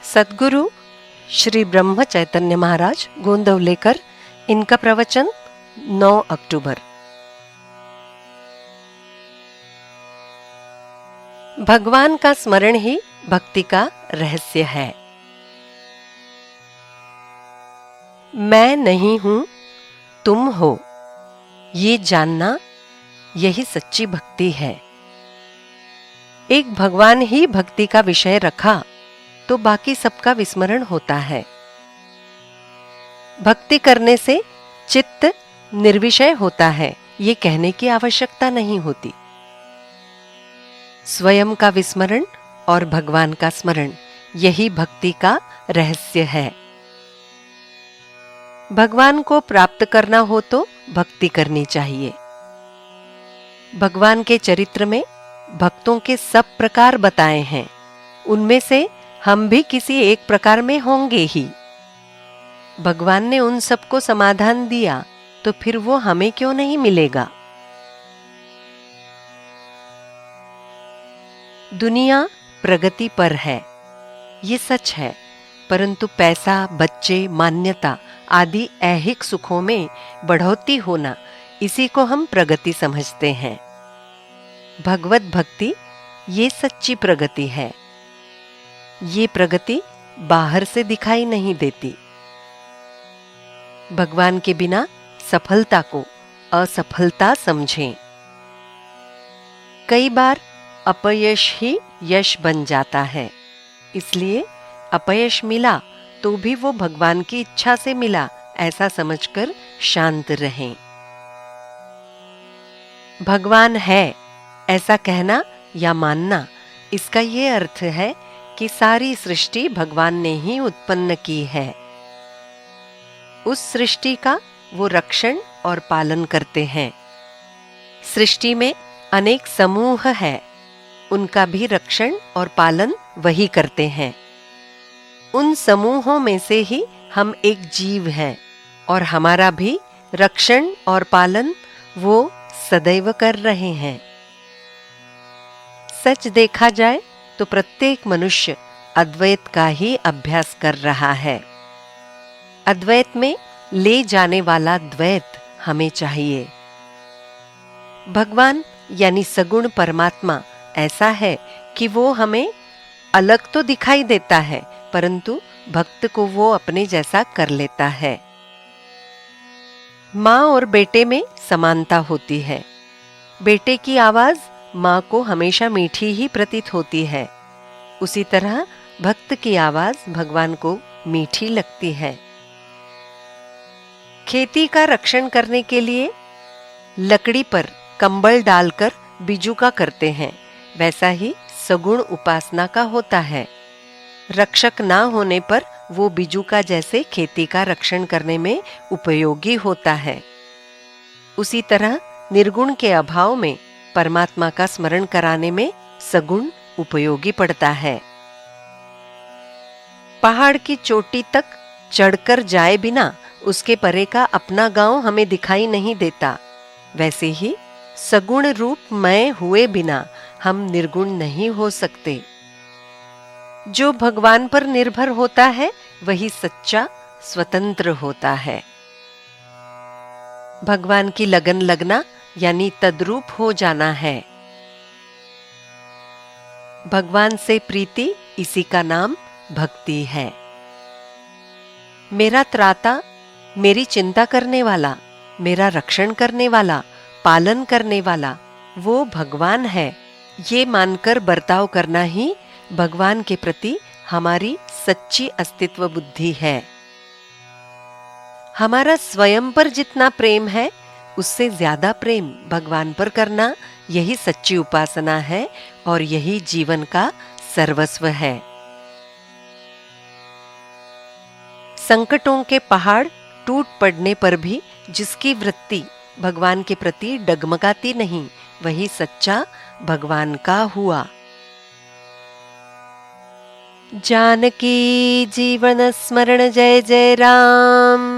सद्गुरु श्री ब्रह्म चैतन्य महाराज गोंदवलेकर, इनका प्रवचन 9 अक्टूबर। भगवान का स्मरण ही भक्ति का रहस्य है। मैं नहीं हूं, तुम हो, ये जानना यही सच्ची भक्ति है। एक भगवान ही भक्ति का विषय रखा तो बाकी सबका विस्मरण होता है। भक्ति करने से चित्त निर्विषय होता है, ये कहने की आवश्यकता नहीं होती। स्वयं का विस्मरण और भगवान का स्मरण, यही भक्ति का रहस्य है। भगवान को प्राप्त करना हो तो भक्ति करनी चाहिए। भगवान के चरित्र में भक्तों के सब प्रकार बताए हैं, उनमें से हम भी किसी एक प्रकार में होंगे ही। भगवान ने उन सबको समाधान दिया तो फिर वो हमें क्यों नहीं मिलेगा। दुनिया प्रगति पर है, ये सच है, परंतु पैसा, बच्चे, मान्यता आदि ऐहिक सुखों में बढ़ोतरी होना, इसी को हम प्रगति समझते हैं। भगवत भक्ति ये सच्ची प्रगति है। ये प्रगति बाहर से दिखाई नहीं देती। भगवान के बिना सफलता को असफलता समझें। कई बार अपयश ही यश बन जाता है, इसलिए अपयश मिला तो भी वो भगवान की इच्छा से मिला, ऐसा समझकर शांत रहें। भगवान है ऐसा कहना या मानना, इसका ये अर्थ है कि सारी सृष्टि भगवान ने ही उत्पन्न की है। उस सृष्टि का वो रक्षण और पालन करते हैं। सृष्टि में अनेक समूह है, उनका भी रक्षण और पालन वही करते हैं। उन समूहों में से ही हम एक जीव हैं और हमारा भी रक्षण और पालन वो सदैव कर रहे हैं। सच देखा जाए तो प्रत्येक मनुष्य अद्वैत का ही अभ्यास कर रहा है। अद्वैत में ले जाने वाला द्वैत हमें चाहिए। भगवान यानी सगुण परमात्मा ऐसा है कि वो हमें अलग तो दिखाई देता है, परंतु भक्त को वो अपने जैसा कर लेता है। माँ और बेटे में समानता होती है। बेटे की आवाज माँ को हमेशा मीठी ही प्रतीत होती है, उसी तरह भक्त की आवाज भगवान को मीठी लगती है। खेती का रक्षण करने के लिए लकड़ी पर कंबल डालकर बिजुका करते हैं, वैसा ही सगुण उपासना का होता है। रक्षक ना होने पर वो बिजुका जैसे खेती का रक्षण करने में उपयोगी होता है। उसी तरह निर्गुण के अभाव में परमात्मा का स्मरण कराने में सगुण उपयोगी पड़ता है। पहाड़ की चोटी तक चढ़कर जाए बिना उसके परे का अपना गांव हमें दिखाई नहीं देता, वैसे ही सगुण रूप मय हुए बिना हम निर्गुण नहीं हो सकते। जो भगवान पर निर्भर होता है वही सच्चा स्वतंत्र होता है। भगवान की लगन लगना यानी तद्रूप हो जाना है। भगवान से प्रीति, इसी का नाम भक्ति है। मेरा त्राता, मेरी चिंता करने वाला, मेरा रक्षण करने वाला, पालन करने वाला वो भगवान है, ये मानकर बर्ताव करना ही भगवान के प्रति हमारी सच्ची अस्तित्व बुद्धि है। हमारा स्वयं पर जितना प्रेम है, उससे ज्यादा प्रेम भगवान पर करना, यही सच्ची उपासना है और यही जीवन का सर्वस्व है। संकटों के पहाड़ टूट पड़ने पर भी जिसकी वृत्ति भगवान के प्रति डगमगाती नहीं, वही सच्चा भगवान का हुआ। जानकी जीवन स्मरण जय जय राम।